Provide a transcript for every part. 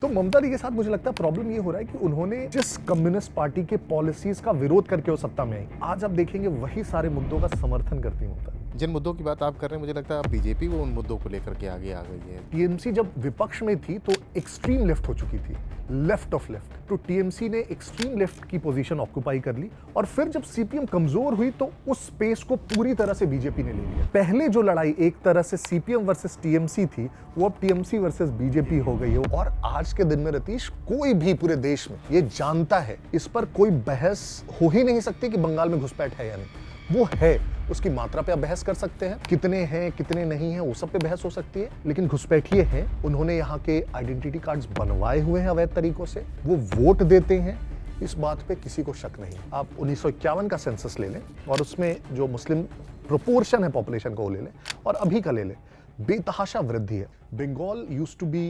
तो ममता दी के साथ मुझे लगता है प्रॉब्लम ये हो रहा है कि उन्होंने जिस कम्युनिस्ट पार्टी के पॉलिसीज का विरोध करके वो सत्ता में आई, आज आप देखेंगे वही सारे मुद्दों का समर्थन करती ममता। जिन मुद्दों की बात आप कर रहे हैं, मुझे लगता है अब बीजेपी वो उन मुद्दों को लेकर के आगे आ गई है। टीएमसी जब विपक्ष में थी तो एक्सट्रीम लेफ्ट हो चुकी थी, लेफ्ट ऑफ लेफ्ट, तो टीएमसी ने एक्सट्रीम लेफ्ट की पोजीशन ऑक्यूपाई कर ली और फिर जब सीपीएम कमजोर हुई तो उस स्पेस को पूरी तरह से बीजेपी ने ले लिया। पहले जो लड़ाई एक तरह से सीपीएम वर्सेस टीएमसी थी, वो अब टीएमसी वर्सेस बीजेपी हो गई है। और आज के दिन में रतीश, कोई भी पूरे देश में ये जानता है, इस पर कोई बहस हो ही नहीं सकती कि बंगाल में घुसपैठ है या नहीं। वो है, उसकी मात्रा पे आप बहस कर सकते हैं, कितने हैं कितने नहीं हैं वो सब पे बहस हो सकती है, लेकिन घुसपैठिए हैं, उन्होंने यहाँ के आइडेंटिटी कार्ड्स बनवाए हुए हैं अवैध तरीकों से, वो वोट देते हैं, इस बात पे किसी को शक नहीं। आप 1951 का सेंसस ले लें और उसमें जो मुस्लिम प्रोपोर्शन है पॉपुलेशन को वो ले लें और अभी का ले लें, बेतहाशा वृद्धि है। Bengal used to be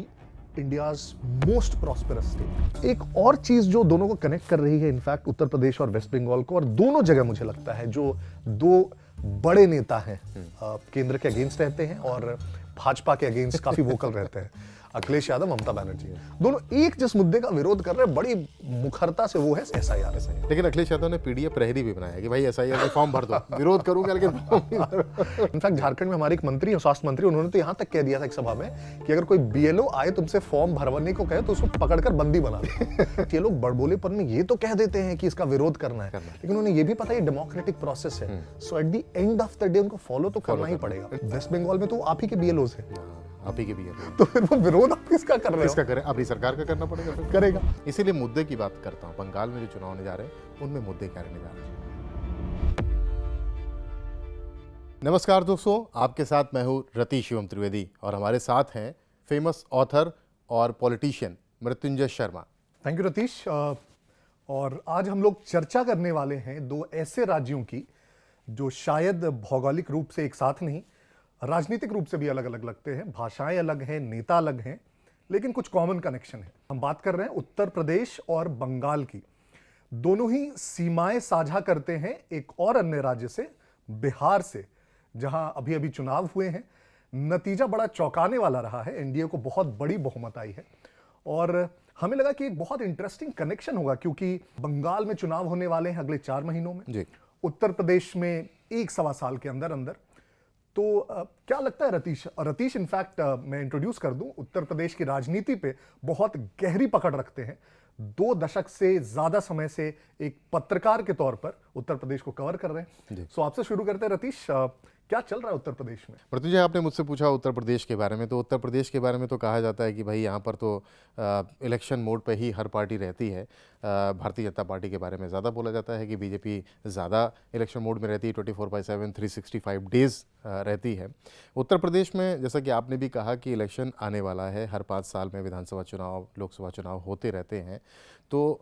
India's most prosperous state. एक और चीज जो दोनों को कनेक्ट कर रही है इनफैक्ट उत्तर प्रदेश और वेस्ट बंगाल को, और दोनों जगह मुझे लगता है जो दो बड़े नेता हैं केंद्र के अगेंस्ट रहते हैं और भाजपा के अगेंस्ट काफी वोकल रहते हैं, अखिलेश यादव, ममता बनर्जी, दोनों एक जिस मुद्दे का विरोध कर रहे हैं बड़ी मुखरता से, वो है एसआईआर। लेकिन अखिलेश यादव ने पीडीएफ प्रहरी भी बनाया कि भाई एसआईआर में फॉर्म भर दो, विरोध करूंगा लेकिन इनफैक्ट झारखंड में हमारे एक मंत्री और स्वास्थ्य मंत्री, उन्होंने तो यहाँ तक कह दिया था एक सभा में कि अगर कोई बीएलओ आए तुमसे फॉर्म भरवाने को कहे तो उसको पकड़कर बंदी बना दो। ये लोग बड़बोलेपन में ये तो कह देते हैं कि इसका विरोध करना है, लेकिन उन्हें ये भी पता है डेमोक्रेटिक प्रोसेस है, so at the end of the day उनको फॉलो तो करना ही पड़ेगा। वेस्ट बंगाल में तो आप ही के बीएलओ है, आप ही के भी है, तो फिर वो विरोध आप किसका कर रहे हो? किसका करें? अपनी सरकार का करना पड़ेगा, फिर करेगा। इसीलिए मुद्दे की बात करता हूँ। बंगाल में जो चुनाव होने जा रहे हैं उनमें मुद्दे क्या रहने जा रहे हैं। नमस्कार दोस्तों, आपके साथ मैं हूँ रतीश शिवम त्रिवेदी और हमारे साथ हैं फेमस ऑथर और politician Mrityunjay Sharma. Thank you Ratheesh. और आज हम लोग चर्चा करने वाले हैं दो ऐसे राज्यों की जो शायद भौगोलिक रूप से एक साथ नहीं, राजनीतिक रूप से भी अलग अलग लगते हैं, भाषाएं अलग हैं, नेता अलग हैं, लेकिन कुछ कॉमन कनेक्शन है। हम बात कर रहे हैं उत्तर प्रदेश और बंगाल की। दोनों ही सीमाएं साझा करते हैं एक और अन्य राज्य से, बिहार से, जहां अभी अभी चुनाव हुए हैं। नतीजा बड़ा चौंकाने वाला रहा है, एनडीए को बहुत बड़ी बहुमत आई है और हमें लगा कि एक बहुत इंटरेस्टिंग कनेक्शन होगा क्योंकि बंगाल में चुनाव होने वाले हैं अगले 4 महीनों में जी। उत्तर प्रदेश में 1-1.25 साल के अंदर अंदर। तो क्या लगता है रतीश इनफैक्ट मैं इंट्रोड्यूस कर दूं, उत्तर प्रदेश की राजनीति पे बहुत गहरी पकड़ रखते हैं, 2 दशक से ज्यादा समय से एक पत्रकार के तौर पर उत्तर प्रदेश को कवर कर रहे हैं। सो आपसे शुरू करते हैं रतीश, क्या चल रहा है उत्तर प्रदेश में? मृत्युंजय, आपने मुझसे पूछा उत्तर प्रदेश के बारे में, तो उत्तर प्रदेश के बारे में तो कहा जाता है कि भाई यहाँ पर तो इलेक्शन मोड पे ही हर पार्टी रहती है। भारतीय जनता पार्टी के बारे में ज़्यादा बोला जाता है कि बीजेपी ज़्यादा इलेक्शन मोड में रहती है, 24/7 365 डेज़ रहती है। उत्तर प्रदेश में जैसा कि आपने भी कहा कि इलेक्शन आने वाला है, हर 5 साल में विधानसभा चुनाव, लोकसभा चुनाव होते रहते हैं। तो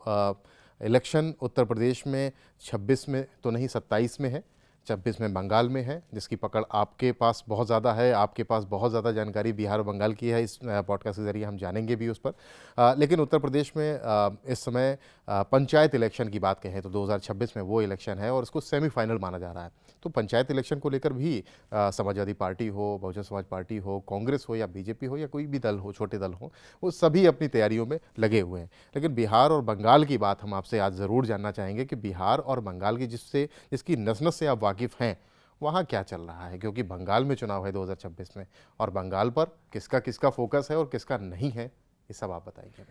इलेक्शन उत्तर प्रदेश में 26 में तो नहीं, 27 में है, 26 में बंगाल में है, जिसकी पकड़ आपके पास बहुत ज़्यादा है, आपके पास बहुत ज़्यादा जानकारी बिहार और बंगाल की है। इस पॉडकास्ट के ज़रिए हम जानेंगे भी उस पर। लेकिन उत्तर प्रदेश में इस समय पंचायत इलेक्शन की बात कहें तो 2026 में वो इलेक्शन है और इसको सेमीफाइनल माना जा रहा है। तो पंचायत इलेक्शन को लेकर भी समाजवादी पार्टी हो, बहुजन समाज पार्टी हो, कांग्रेस हो या बीजेपी हो या कोई भी दल हो, छोटे दल हो, वो सभी अपनी तैयारियों में लगे हुए हैं। लेकिन बिहार और बंगाल की बात हम आपसे आज ज़रूर जानना चाहेंगे कि बिहार और बंगाल की जिसकी नस-नस से आप वाकिफ़ हैं, वहाँ क्या चल रहा है, क्योंकि बंगाल में चुनाव है 2026 में और बंगाल पर किसका किसका फोकस है और किसका नहीं है, ये सब आप बताइए।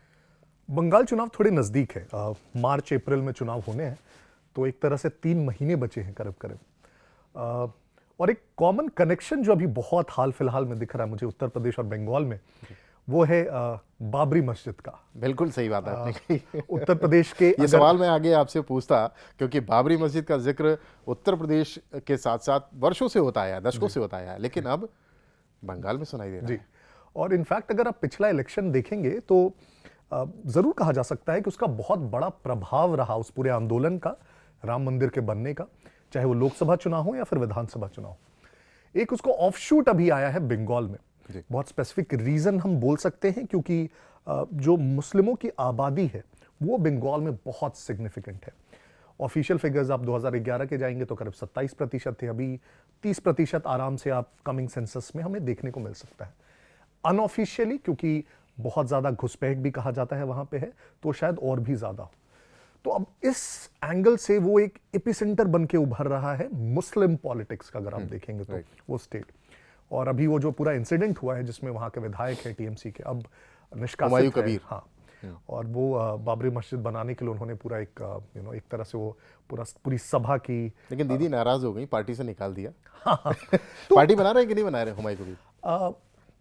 बंगाल चुनाव थोड़े नजदीक है, मार्च अप्रैल में चुनाव होने हैं, तो एक तरह से 3 महीने बचे हैं करीब करीब। और एक कॉमन कनेक्शन जो अभी बहुत हाल फिलहाल में दिख रहा है मुझे उत्तर प्रदेश और बंगाल में, वो है बाबरी मस्जिद का। बिल्कुल सही बात है आपने कही। उत्तर प्रदेश के ये सवाल मैं आगे आपसे पूछता, क्योंकि बाबरी मस्जिद का जिक्र उत्तर प्रदेश के साथ साथ वर्षों से होता है, दशकों से होता है, लेकिन अब बंगाल में सुनाई दे रहा है। और इनफैक्ट अगर आप पिछला इलेक्शन देखेंगे तो जरूर कहा जा सकता है कि उसका बहुत बड़ा प्रभाव रहा उस पूरे आंदोलन का, राम मंदिर के बनने का, चाहे वो लोकसभा चुनाव हो या फिर विधानसभा चुनाव। एक उसको ऑफशूट अभी आया है बंगाल में, बहुत स्पेसिफिक रीजन हम बोल सकते हैं क्योंकि जो मुस्लिमों की आबादी है वो बंगाल में बहुत सिग्निफिकेंट है। ऑफिशियल फिगर्स आप 2011 के जाएंगे तो करीब 27% थे, अभी 30% आराम से आप कमिंग सेंसस में हमें देखने को मिल सकता है। अनऑफिशियली, क्योंकि बहुत ज़्यादा घुसपैठ भी कहा जाता है वहाँ पे है, तो शायद और भी ज़्यादा हो। तो अब इस एंगल से वो एक एपिसेंटर बन के उभर रहा है मुस्लिम पॉलिटिक्स का, अगर आप देखेंगे तो वो स्टेट। और अभी वो जो पूरा इंसिडेंट हुआ है जिसमें वहाँ के विधायक हैं टीएमसी के, अब निष्कासित है, हाँ, और वो बाबरी मस्जिद बनाने के लिए उन्होंने पूरा एक एक तरह से वो पूरी सभा की। लेकिन दीदी नाराज हो गई, पार्टी से निकाल दिया। पार्टी बना रहे हैं कि नहीं बना रहे हुमायूं कबीर?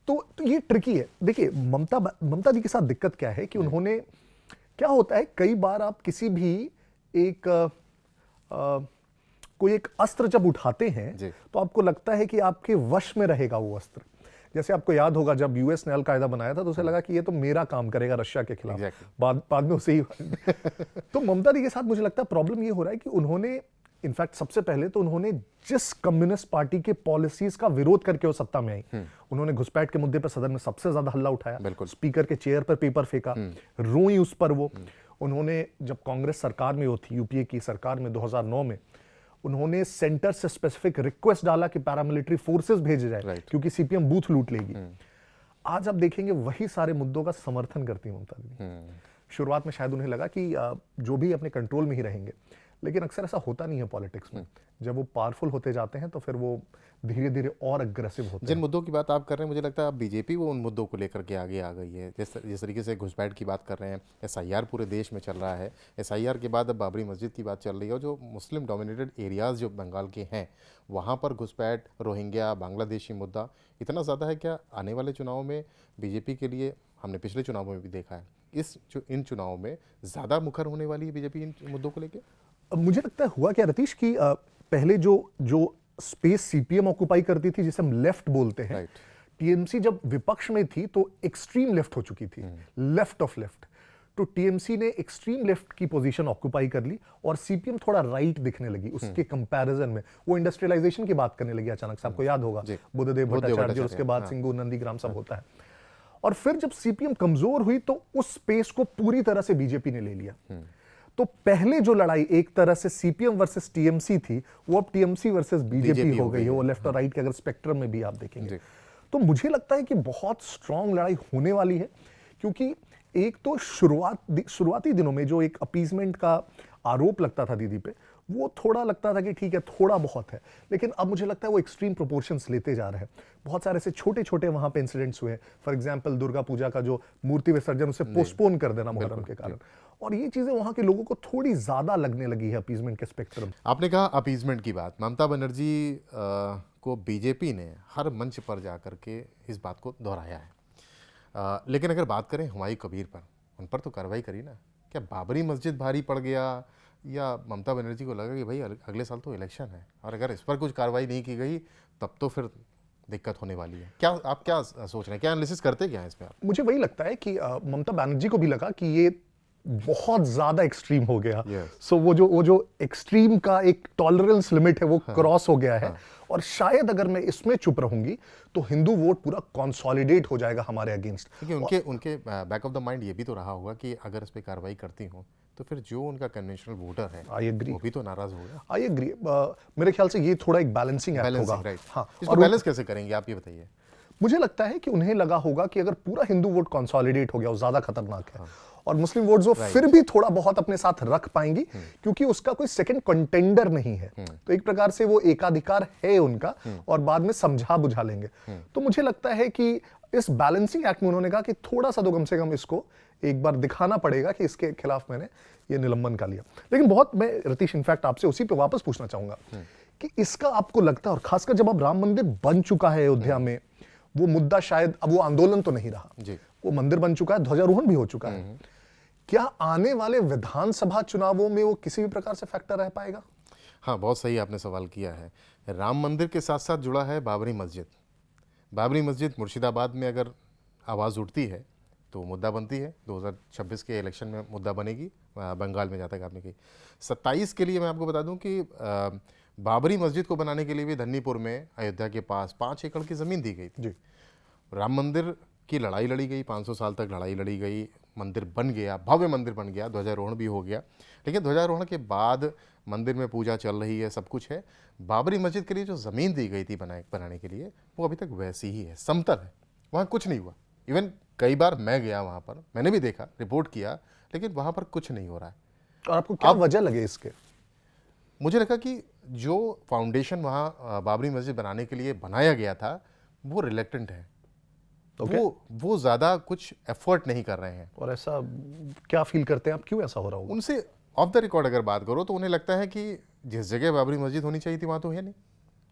तो ये ट्रिकी है। देखिए, ममता दी के साथ दिक्कत क्या है कि उन्होंने, क्या होता है कई बार आप किसी भी एक कोई एक अस्त्र जब उठाते हैं तो आपको लगता है कि आपके वश में रहेगा वो अस्त्र। जैसे आपको याद होगा जब यूएस ने अल कायदा बनाया था तो उसे लगा कि ये तो मेरा काम करेगा रशिया के खिलाफ, बाद में उसे ही तो ममता दी के साथ मुझे लगता है प्रॉब्लम ये हो रहा है कि उन्होंने इनफैक्ट सबसे पहले तो उन्होंने जिस कम्युनिस्ट पार्टी के पॉलिसीज का विरोध करके वो सत्ता में आई, उन्होंने घुसपैठ के मुद्दे पर सदन में सबसे ज्यादा हल्ला उठाया, स्पीकर के चेयर पर पेपर फेंका, रोई उस पर वो। उन्होंने जब कांग्रेस सरकार में वो थी, यूपीए की सरकार में 2009 में, उन्होंने सेंटर से स्पेसिफिक रिक्वेस्ट डाला कि पैरामिलिट्री फोर्सेस भेजे जाए क्योंकि सीपीएम बूथ लूट लेगी। आज आप देखेंगे वही सारे मुद्दों का समर्थन करती है ममता दी। शुरुआत में शायद उन्हें लगा कि जो भी अपने कंट्रोल में ही रहेंगे, लेकिन अक्सर ऐसा होता नहीं है पॉलिटिक्स में। जब वो पावरफुल होते जाते हैं तो फिर वो धीरे धीरे और अग्रेसिव होते हैं। जिन मुद्दों की बात आप कर रहे हैं, मुझे लगता है अब बीजेपी वो उन मुद्दों को लेकर के आगे आ गई है। जिस तरीके से घुसपैठ की बात कर रहे हैं, एसआईआर पूरे देश में चल रहा है, एसआईआर के बाद अब बाबरी मस्जिद की बात चल रही है, और जो मुस्लिम डोमिनेटेड एरियाज़ जो बंगाल के हैं वहाँ पर घुसपैठ, रोहिंग्या, बांग्लादेशी मुद्दा इतना ज़्यादा है। क्या आने वाले चुनाव में बीजेपी के लिए, हमने पिछले चुनावों में भी देखा है, इन चुनावों में ज़्यादा मुखर होने वाली है बीजेपी इन मुद्दों को लेकर? मुझे लगता है हुआ क्या रतीश कि पहले जो स्पेस सीपीएम ऑक्युपाई करती थी, जिसे हम लेफ्ट बोलते हैं, टीएमसी जब विपक्ष में थी तो एक्सट्रीम लेफ्ट हो चुकी थी, लेफ्ट ऑफ लेफ्ट। तो टीएमसी ने एक्सट्रीम लेफ्ट की पोजीशन ऑक्युपाई कर ली और सीपीएम थोड़ा राइट दिखने लगी उसके कंपैरिजन में। वो इंडस्ट्रियलाइजेशन की बात करने लगी अचानक से, आपको याद होगा बुद्धदेव भट्टाचार्य, उसके बाद सिंगू नंदीग्राम सब होता है। और फिर जब सीपीएम कमजोर हुई तो उस स्पेस को पूरी तरह से बीजेपी ने ले लिया। तो पहले जो लड़ाई एक तरह से सीपीएम वर्सेस टीएमसी थी, वो अब टीएमसी वर्सेस बीजेपी हो गई है। वो लेफ्ट और राइट के अगर स्पेक्ट्रम में भी आप देखेंगे तो मुझे लगता है कि बहुत स्ट्रांग लड़ाई होने वाली है, क्योंकि एक तो शुरुआती दिनों में जो एक अपीजमेंट का आरोप लगता था दीदी पे, वो थोड़ा लगता था कि ठीक है थोड़ा बहुत है, लेकिन अब मुझे लगता है वो एक्सट्रीम प्रोपोर्शंस लेते जा रहे हैं। बहुत सारे ऐसे छोटे छोटे वहां पे इंसिडेंट्स हुए हैं। फॉर एग्जांपल दुर्गा पूजा का जो मूर्ति विसर्जन उसे पोस्टपोन कर देना मुहर्रम के कारण, और ये चीजें वहां के लोगों को थोड़ी ज्यादा लगने लगी है अपीजमेंट के स्पेक्ट्रम। आपने कहा अपीजमेंट की बात, ममता बनर्जी को बीजेपी ने हर मंच पर जाकर के इस बात को दोहराया है। लेकिन अगर बात करें हुमायूं कबीर पर, उन पर तो कार्रवाई करी ना। क्या बाबरी मस्जिद भारी पड़ गया, या ममता बनर्जी को लगा कि भाई अगले साल तो इलेक्शन है और अगर इस पर कुछ कार्रवाई नहीं की गई तब तो फिर दिक्कत होने वाली है? क्या आप क्या सोच रहे हैं, क्या एनालिसिस करते क्या है इसमें आप? मुझे वही लगता है कि ममता बनर्जी को भी लगा कि ये बहुत ज्यादा एक्सट्रीम हो गया। सो वो जो एक्सट्रीम का एक टॉलरेंस लिमिट है वो क्रॉस हो गया है। और शायद अगर मैं इसमें चुप रहूंगी तो हिंदू वोट पूरा कंसोलिडेट हो जाएगा हमारे अगेंस्ट। क्योंकि उनके बैक ऑफ द माइंड ये भी तो रहा होगा कि अगर इस पे कार्रवाई करती हूँ तो फिर जो उनका कन्वेंशनल वोटर है वो भी तो नाराज होगा। I agree. मेरे ख्याल से ये थोड़ा एक बैलेंसिंग एक्ट होगा। हाँ, इसको बैलेंस कैसे करेंगे आप ये बताइए। मुझे लगता है कि उन्हें लगा होगा कि अगर पूरा हिंदू वोट कंसोलिडेट हो गया वो ज्यादा खतरनाक है, और मुस्लिम वोट्स वो फिर भी थोड़ा बहुत अपने साथ रख पाएंगी क्योंकि उसका कोई सेकंड कंटेंडर नहीं है। तो एक प्रकार से वो एकाधिकार है उनका और बाद में समझा बुझा लेंगे। तो मुझे लगता है कि इस बैलेंसिंग एक्ट में उन्होंने कहा कि थोड़ा सा तो कम से कम इसको एक बार दिखाना पड़ेगा कि इसके खिलाफ मैंने ये निलंबन का लिया। लेकिन बहुत, मैं रतीश इनफैक्ट आपसे उसी पे वापस पूछना चाहूंगा कि इसका आपको लगता है, और खासकर जब अब राम मंदिर बन चुका है अयोध्या में, वो मुद्दा शायद अब वो आंदोलन तो नहीं रहा जी, वो मंदिर बन चुका है, ध्वजारोहण भी हो चुका है, क्या आने वाले विधानसभा चुनावों में वो किसी भी प्रकार से फैक्टर रह पाएगा? हाँ, बहुत सही आपने सवाल किया है। राम मंदिर के साथ साथ जुड़ा है बाबरी मस्जिद। बाबरी मस्जिद मुर्शिदाबाद में अगर आवाज़ उठती है तो मुद्दा बनती है, 2026 के इलेक्शन में मुद्दा बनेगी। बंगाल में जाता है आपने कही 27 के लिए मैं आपको बता दूं कि बाबरी मस्जिद को बनाने के लिए भी धन्नीपुर में अयोध्या के पास 5 एकड़ की ज़मीन दी गई थी। राम मंदिर की लड़ाई लड़ी गई, 500 साल तक लड़ाई लड़ी गई, मंदिर बन गया, भव्य मंदिर बन गया, ध्वजारोहण भी हो गया। लेकिन ध्वजारोहण के बाद मंदिर में पूजा चल रही है, सब कुछ है। बाबरी मस्जिद के लिए जो ज़मीन दी गई थी बनाने के लिए वो अभी तक वैसी ही है, समतल है, वहाँ कुछ नहीं हुआ। इवन कई बार मैं गया वहाँ पर, मैंने भी देखा, रिपोर्ट किया, लेकिन वहाँ पर कुछ नहीं हो रहा है। और आपको क्या वजह लगे इसके? मुझे लगा कि जो फाउंडेशन वहाँ बाबरी मस्जिद बनाने के लिए बनाया गया था वो रिलेक्टेंट है। Okay. वो ज़्यादा कुछ एफर्ट नहीं कर रहे हैं। और ऐसा क्या फील करते हैं आप, क्यों ऐसा हो रहा होगा? उनसे ऑफ द रिकॉर्ड अगर बात करो तो उन्हें लगता है कि जिस जगह बाबरी मस्जिद होनी चाहिए थी वहाँ तो है नहीं,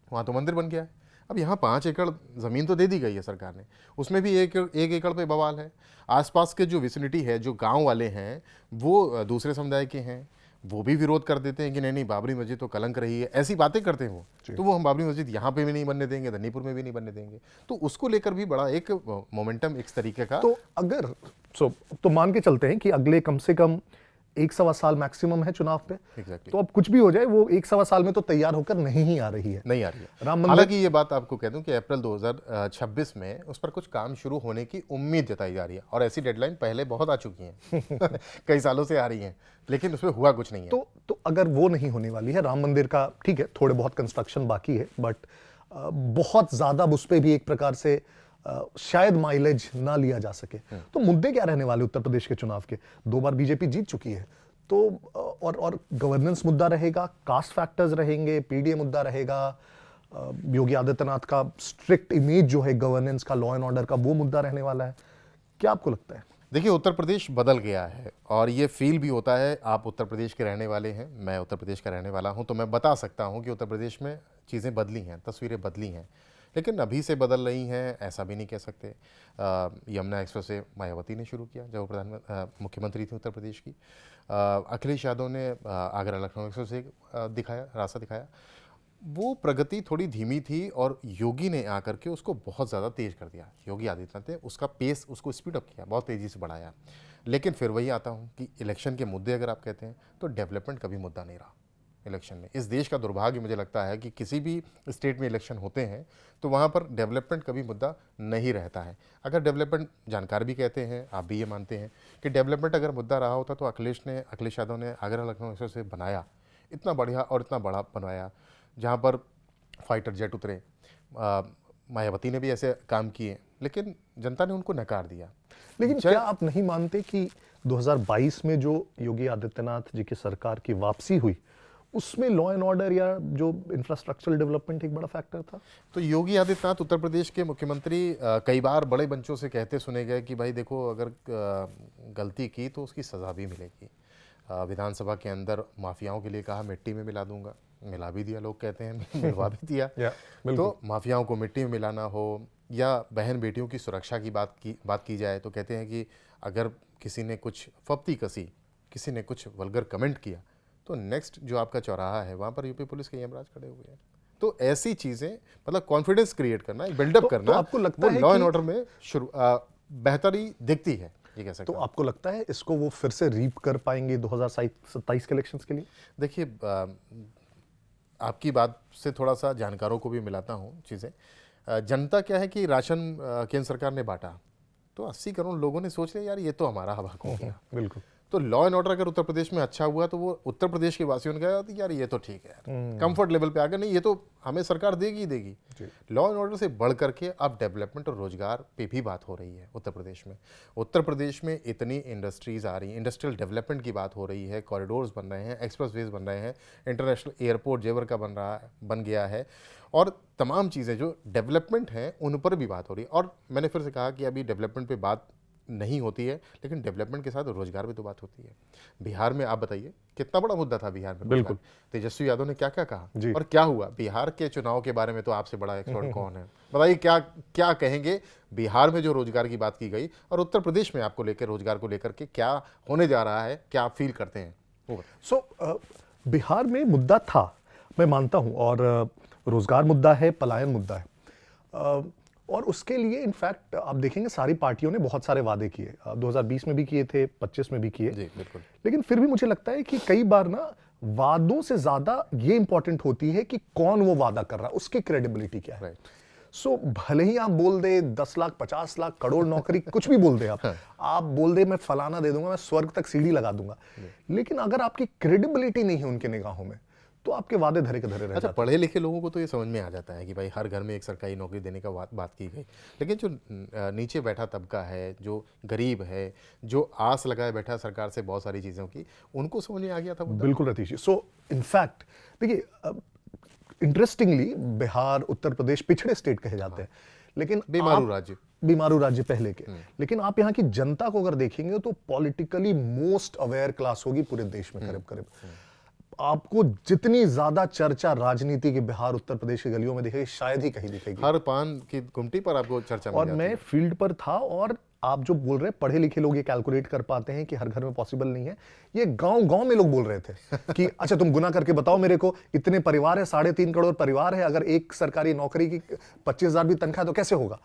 वहाँ तो मंदिर बन गया है। अब यहाँ 5 एकड़ ज़मीन तो दे दी गई है सरकार ने, उसमें भी एक एकड़ पे बवाल है। आसपास के जो विसिनिटी है, जो गांव वाले हैं, वो दूसरे समुदाय के हैं, वो भी विरोध कर देते हैं कि नहीं नहीं बाबरी मस्जिद तो कलंक रही है, ऐसी बातें करते हैं वो। तो वो हम बाबरी मस्जिद यहाँ पे भी नहीं बनने देंगे, धन्नीपुर में भी नहीं बनने देंगे। तो उसको लेकर भी बड़ा एक मोमेंटम एक तरीके का। तो अगर तो मान के चलते हैं कि अगले कम से कम 1-1.25 साल मैक्सिमम है चुनाव पे। Exactly. तो अब कुछ भी हो जाए वो 1-1.25 साल में तो तैयार होकर नहीं आ रही है। नहीं आ रही है। राम मंदिर, हालांकि ये बात आपको कह दूं कि अप्रैल 2026 में उस पर कुछ काम शुरू होने की उम्मीद जताई जा रही है, और ऐसी डेडलाइन पहले बहुत आ चुकी हैं कई सालों से आ रही हैं, लेकिन उसमें हुआ कुछ नहीं है। तो अगर वो नहीं होने वाली है, राम मंदिर का ठीक है थोड़े बहुत कंस्ट्रक्शन बाकी है, बट बहुत ज्यादा उस पर भी एक प्रकार से शायद माइलेज ना लिया जा सके, तो मुद्दे क्या रहने वाले उत्तर प्रदेश के चुनाव के? 2 बार बीजेपी जीत चुकी है, तो और गवर्नेंस मुद्दा रहेगा, कास्ट फैक्टर्स रहेंगे, पीडीए मुद्दा रहेगा, योगी आदित्यनाथ का स्ट्रिक्ट इमेज जो है गवर्नेंस का, लॉ एंड ऑर्डर का, वो मुद्दा रहने वाला है। क्या आपको लगता है? देखिए, उत्तर प्रदेश बदल गया है और ये फील भी होता है। आप उत्तर प्रदेश के रहने वाले हैं, मैं उत्तर प्रदेश का रहने वाला हूं, तो मैं बता सकता हूं कि उत्तर प्रदेश में चीज़ें बदली हैं, तस्वीरें बदली हैं, लेकिन अभी से बदल रही हैं ऐसा भी नहीं कह सकते। यमुना एक्सप्रेस से मायावती ने शुरू किया जब वो मुख्यमंत्री थी उत्तर प्रदेश की। अखिलेश यादव ने आगरा लखनऊ एक्सप्रेस से दिखाया, रास्ता दिखाया। वो प्रगति थोड़ी धीमी थी और योगी ने आकर के उसको बहुत ज़्यादा तेज़ कर दिया। योगी आदित्यनाथ ने उसका पेस, उसको स्पीड अप किया, बहुत तेज़ी से बढ़ाया। लेकिन फिर वही आता हूँ कि इलेक्शन के मुद्दे अगर आप कहते हैं तो डेवलपमेंट कभी मुद्दा नहीं रहा इलेक्शन में। इस देश का दुर्भाग्य मुझे लगता है कि किसी भी स्टेट में इलेक्शन होते हैं तो वहाँ पर डेवलपमेंट कभी मुद्दा नहीं रहता है। अगर डेवलपमेंट, जानकार भी कहते हैं, आप भी ये मानते हैं कि डेवलपमेंट अगर मुद्दा रहा होता तो अखिलेश यादव ने आगरा लखनऊ एक्सप्रेस से बनाया, इतना बढ़िया और इतना बड़ा बनवाया, जहाँ पर फाइटर जेट उतरे। मायावती ने भी ऐसे काम किए, लेकिन जनता ने उनको नकार दिया। लेकिन क्या आप नहीं मानते कि 2022 में जो योगी आदित्यनाथ जी की सरकार की वापसी हुई, उसमें लॉ एंड ऑर्डर या जो इंफ्रास्ट्रक्चरल डेवलपमेंट एक बड़ा फैक्टर था? तो योगी आदित्यनाथ उत्तर प्रदेश के मुख्यमंत्री कई बार बड़े मंचों से कहते सुने गए कि भाई देखो, अगर गलती की तो उसकी सज़ा भी मिलेगी। विधानसभा के अंदर माफियाओं के लिए कहा मिट्टी में मिला दूंगा, मिला भी दिया, लोग कहते हैं, मिलवा भी दिया। तो माफियाओं को मिट्टी में मिलाना हो या बहन बेटियों की सुरक्षा की बात की जाए तो कहते हैं कि अगर किसी ने कुछ फप्ती कसी, किसी ने कुछ वल्गर कमेंट किया तो नेक्स्ट जो आपका चौराहा है वहाँ पर यूपी पुलिस के यमराज खड़े हुए हैं। तो ऐसी चीज़ें, मतलब कॉन्फिडेंस क्रिएट करना, बिल्डअप करना, तो आपको लगता है लॉ एंड ऑर्डर में बेहतरी दिखती है, ये कह सकते हैं। तो आपको लगता है इसको वो फिर से रीप कर पाएंगे 2027 के इलेक्शंस के लिए? देखिए, आपकी बात से थोड़ा सा जानकारों को भी मिलाता हूँ चीज़ें। जनता क्या है कि राशन केंद्र सरकार ने बांटा तो 80 करोड़ लोगों ने सोच लिया यार ये तो हमारा हक हो गया। बिल्कुल। तो लॉ एंड ऑर्डर अगर उत्तर प्रदेश में अच्छा हुआ तो वो उत्तर प्रदेश के वासियों ने कहा तो यार ये तो ठीक है यार, कंफर्ट लेवल पे आ गया, नहीं ये तो हमें सरकार देगी ही देगी। लॉ एंड ऑर्डर से बढ़ करके अब डेवलपमेंट और रोजगार पे भी बात हो रही है उत्तर प्रदेश में। उत्तर प्रदेश में इतनी इंडस्ट्रीज आ रही हैं, इंडस्ट्रियल डेवलपमेंट की बात हो रही है, कॉरिडोर्स बन रहे हैं, एक्सप्रेसवेज बन रहे हैं, इंटरनेशनल एयरपोर्ट जेवर का बन गया है, और तमाम चीज़ें जो डेवलपमेंट हैं उन पर भी बात हो रही है। और मैंने फिर से कहा कि अभी डेवलपमेंट पे बात नहीं होती है, लेकिन डेवलपमेंट के साथ रोजगार भी तो बात होती है। बिहार में आप बताइए कितना बड़ा मुद्दा था बिहार में। बिल्कुल। तेजस्वी यादव ने क्या क्या कहा और क्या हुआ। बिहार के चुनाव के बारे में तो आपसे बड़ा एक्सपर्ट कौन है, बताइए क्या क्या कहेंगे बिहार में जो रोजगार की बात की गई और उत्तर प्रदेश में आपको लेकर रोजगार को लेकर के क्या होने जा रहा है, क्या आप फील करते हैं? बिहार में मुद्दा था, मैं मानता हूं, और रोजगार मुद्दा है, पलायन मुद्दा है, और उसके लिए इनफैक्ट आप देखेंगे सारी पार्टियों ने बहुत सारे वादे किए, 2020 में भी किए थे, 25 में भी किए। जी बिल्कुल। लेकिन फिर भी मुझे लगता है कि कई बार ना वादों से ज्यादा ये इंपॉर्टेंट होती है कि कौन वो वादा कर रहा है, उसकी क्रेडिबिलिटी क्या है। सो भले ही आप बोल दे 10 लाख 50 लाख करोड़ नौकरी कुछ भी बोल दे आप बोल दे मैं फलाना दे दूंगा, मैं स्वर्ग तक सीढ़ी लगा दूंगा, लेकिन अगर आपकी क्रेडिबिलिटी नहीं है उनके निगाहों में तो आपके वादे धरे के धरे रह अच्छा, जाते हैं। पढ़े लिखे लोगों को तो ये समझ में आ जाता है कि भाई हर घर में एक सरकारी नौकरी देने का बात की गई, लेकिन जो नीचे बैठा तबका है, जो गरीब है, जो आस लगाए बैठा सरकार से बहुत सारी चीज़ों की, उनको समझ में आ गया था मुद्दा? बिल्कुल रतीश जी। सो इनफैक्ट देखिए, इंटरेस्टिंगली बिहार, उत्तर प्रदेश पिछड़े स्टेट कहे जाते हैं, लेकिन बीमारू राज्य, बीमारू राज्य पहले के, लेकिन आप यहाँ की जनता को अगर देखेंगे तो पॉलिटिकली मोस्ट अवेयर क्लास होगी पूरे देश में करीब करीब। आपको जितनी ज्यादा चर्चा राजनीति की बिहार उत्तर प्रदेश की गलियों में दिखेगी शायद ही कहीं दिखेगी। हर पान की गुमटी पर आपको चर्चा मिल और जाती मैं है। फील्ड पर था, और आप जो बोल रहे हैं पढ़े लिखे लोग ये कैलकुलेट कर पाते हैं कि हर घर में पॉसिबल नहीं है, ये गांव गांव में लोग बोल रहे थे कि अच्छा तुम गुना करके बताओ मेरे को, इतने परिवार है, 3.5 करोड़ परिवार है, अगर एक सरकारी नौकरी की 25,000 भी तनख्वाह तो कैसे होगा?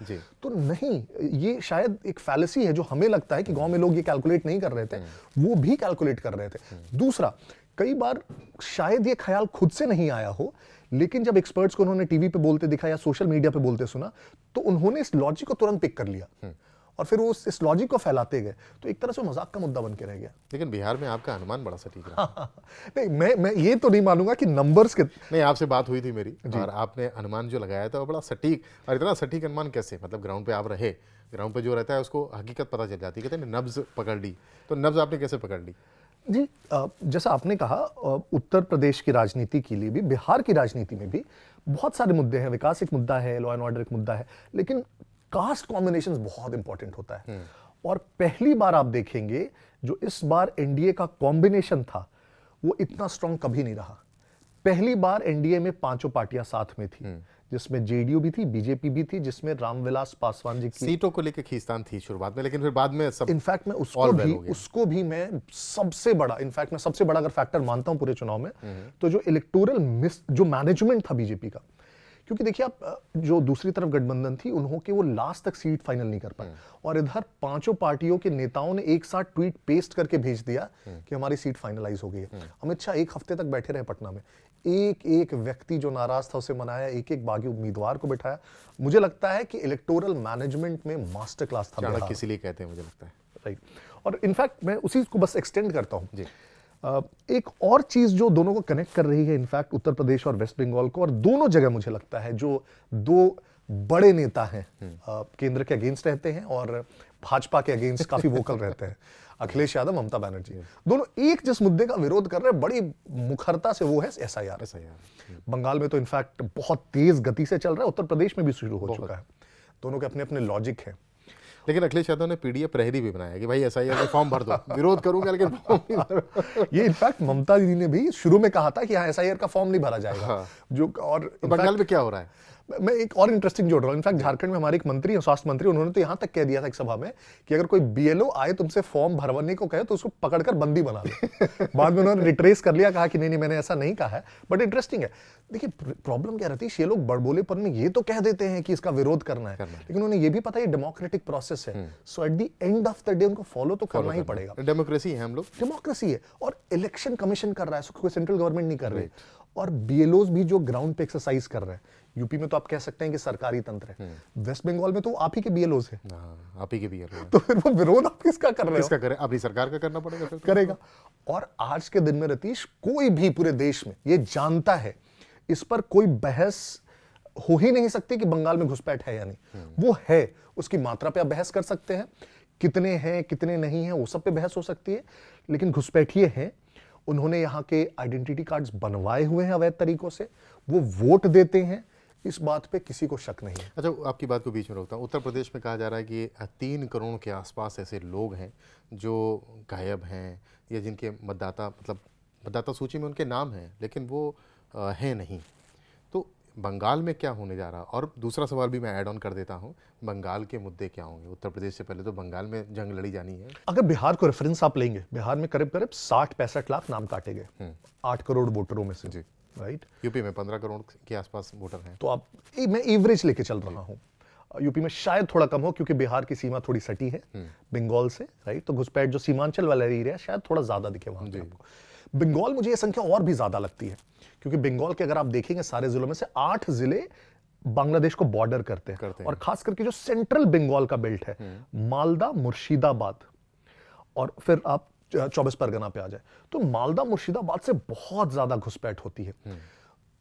तो नहीं, ये शायद एक फैलेसी है जो हमें लगता है कि गांव में लोग ये कैलकुलेट नहीं कर रहे थे, वो भी कैलकुलेट कर रहे थे। दूसरा, कई बार शायद ये ख्याल खुद से नहीं आया हो, लेकिन जब एक्सपर्ट्स को उन्होंने टीवी पे बोलते दिखा या सोशल मीडिया पे बोलते सुना, तो उन्होंने इस लॉजिक को तुरंत पिक कर लिया और फिर वो इस लॉजिक को फैलाते गए, तो एक तरह से मजाक का मुद्दा बन के रह गया। लेकिन बिहार में आपका अनुमान बड़ा सटीक रहा। नहीं, मैं ये तो नहीं मानूंगा कि नंबर्स के, नहीं, आपसे बात हुई थी मेरी और आपने अनुमान जो लगाया था वो बड़ा सटीक, और इतना सटीक अनुमान कैसे? मतलब ग्राउंड पे आप रहे, ग्राउंड पे जो रहता है उसको हकीकत पता चल जाती है, कहते हैं नब्ज पकड़ ली, तो नब्ज आपने कैसे पकड़ ली? जी, जैसा आपने कहा, उत्तर प्रदेश की राजनीति के लिए भी, बिहार की राजनीति में भी बहुत सारे मुद्दे हैं। विकास एक मुद्दा है, लॉ एंड ऑर्डर एक मुद्दा है, लेकिन कास्ट कॉम्बिनेशंस बहुत इंपॉर्टेंट होता है। और पहली बार आप देखेंगे जो इस बार एनडीए का कॉम्बिनेशन था वो इतना स्ट्रांग कभी नहीं रहा। पहली बार एनडीए में 5 पार्टियां साथ में थी, जिसमें जेडीयू भी थी, बीजेपी भी थी, जिसमें रामविलास पासवान जी की सीटों को लेकर खींचतान थी शुरुआत में, लेकिन फिर बाद में सब इनफैक्ट मैं उसको भी मैं सबसे बड़ा अगर फैक्टर मानता हूं पूरे चुनाव में, तो जो इलेक्टोरल जो मैनेजमेंट था बीजेपी का। क्योंकि देखिए, आप जो दूसरी तरफ गठबंधन थी, उन्होंने वो लास्ट तक सीट फाइनल नहीं कर पाए, और इधर 5 पार्टियों के नेताओं ने एक साथ ट्वीट पेस्ट करके भेज दिया कि हमारी सीट फाइनलाइज हो गई है। अमित शाह 1 हफ्ते तक बैठे रहे पटना में, एक एक व्यक्ति जो नाराज था उसे मनाया, एक एक बागी उम्मीदवार को बिठाया। मुझे लगता है कि इलेक्टोरल मैनेजमेंट में मास्टर क्लास था बिहार, इसीलिए कहते हैं, मुझे लगता है। राइट। और इनफैक्ट मैं उसी को बस एक्सटेंड करता हूं। एक और चीज जो दोनों को कनेक्ट कर रही है, इनफैक्ट उत्तर प्रदेश और वेस्ट बंगाल को, और दोनों जगह मुझे लगता है जो 2 बड़े नेता हैं, केंद्र के अगेंस्ट रहते हैं और भाजपा के अगेंस्ट काफी वोकल रहते हैं, अखिलेश यादव, ममता बनर्जी, दोनों एक जिस मुद्दे का विरोध कर रहे हैं बड़ी मुखरता से, वो है एसआईआर। बंगाल में तो इनफैक्ट बहुत तेज गति से चल रहा है, उत्तर प्रदेश में भी शुरू हो चुका है। दोनों के अपने अपने लॉजिक हैं। लेकिन अखिलेश यादव ने पीडीएफ प्रहरी भी बनाया कि भाई एसआईआर में फॉर्म भर दो, विरोध करूंगा लेकिन फॉर्म नहीं भर। ये इनफैक्ट ममता दीदी ने भी शुरू में कहा था कि हाँ एसआईआर का फॉर्म नहीं भरा जाएगा। जो और बंगाल में क्या हो रहा है? मैं एक और इंटरेस्टिंग जोड़ रहा हूँ। इनफैक्ट झारखंड में हमारे एक मंत्री है, स्वास्थ्य मंत्री, उन्होंने तो यहाँ तक कह दिया था एक सभा में कि अगर कोई बीएलओ आए तुमसे फॉर्म भरवाने को कहे तो उसको पकड़कर बंदी बना लो। बाद में उन्होंने रिट्रेस कर लिया, कहा कि नहीं मैंने ऐसा नहीं कहा है। बट इंटरेस्टिंग है, देखिए प्रॉब्लम क्या रहती है, ये लोग बड़बोलेपन में ये तो कह देते हैं कि इसका विरोध करना है, लेकिन उन्हें ये भी पता है ये डेमोक्रेटिक प्रोसेस है, so at the end of the day उनको फॉलो तो करना ही पड़ेगा। डेमोक्रेसी है, हम लोग डेमोक्रेसी है, और इलेक्शन कमीशन कर रहा है, कोई सेंट्रल गवर्नमेंट नहीं कर रही। और बीएलओज भी जो ग्राउंड पे एक्सरसाइज कर रहे हैं, यूपी में तो आप कह सकते हैं कि सरकारी तंत्र है, वेस्ट बंगाल में तो आप ही के बीएलओज हैं, आप ही के बीएलओ। तो फिर वो विरोध आप किसका कर रहे हो? किसका करें? अपनी सरकार का करना पड़ेगा, फिर करेगा। और आज के दिन में रतीश, कोई भी पूरे देश में ये जानता है, इस पर कोई बहस हो ही नहीं सकती कि बंगाल में घुसपैठ है या नहीं। वो है, उसकी मात्रा पे आप बहस कर सकते हैं, कितने हैं कितने नहीं हैं वो सब पे बहस हो सकती है, लेकिन घुसपैठिए हैं। उन्होंने यहाँ के आइडेंटिटी कार्ड्स बनवाए हुए हैं अवैध तरीकों से, वो वोट देते हैं, इस बात पे किसी को शक नहीं है। अच्छा, आपकी बात को बीच में रोकता हूँ। उत्तर प्रदेश में कहा जा रहा है कि 3 करोड़ के आसपास ऐसे लोग हैं जो गायब हैं, या जिनके मतदाता सूची में उनके नाम हैं लेकिन वो हैं नहीं। तो बंगाल में क्या होने जा रहा है? और दूसरा सवाल भी मैं ऐड ऑन कर देता हूँ, बंगाल के मुद्दे क्या होंगे? उत्तर प्रदेश से पहले तो बंगाल में जंग लड़ी जानी है। अगर बिहार को रेफरेंस आप लेंगे, बिहार में करीब 60-65 लाख नाम काटे गए 8 करोड़ वोटरों में से, राइट। यूपी में 15 करोड़ के आसपास वोटर हैं। तो आप मैं एवरेज लेके चल रहा हूँ, यूपी में शायद थोड़ा कम हो क्योंकि बिहार की सीमा थोड़ी सटी है बंगाल से, राइट। तो घुसपैठ जो सीमांचल वाला एरिया शायद थोड़ा ज्यादा दिखे वहां पे आपको। बंगाल मुझे ये संख्या और भी ज्यादा लगती है, क्योंकि बंगाल के अगर आप देखेंगे सारे जिलों में से 8 जिले बांग्लादेश को बॉर्डर करते हैं। और खास करके जो सेंट्रल बंगाल का बेल्ट है, मालदा, मुर्शिदाबाद, और फिर आप 24 परगना पे आ जाए, तो मालदा मुर्शिदाबाद से बहुत ज्यादा घुसपैठ होती है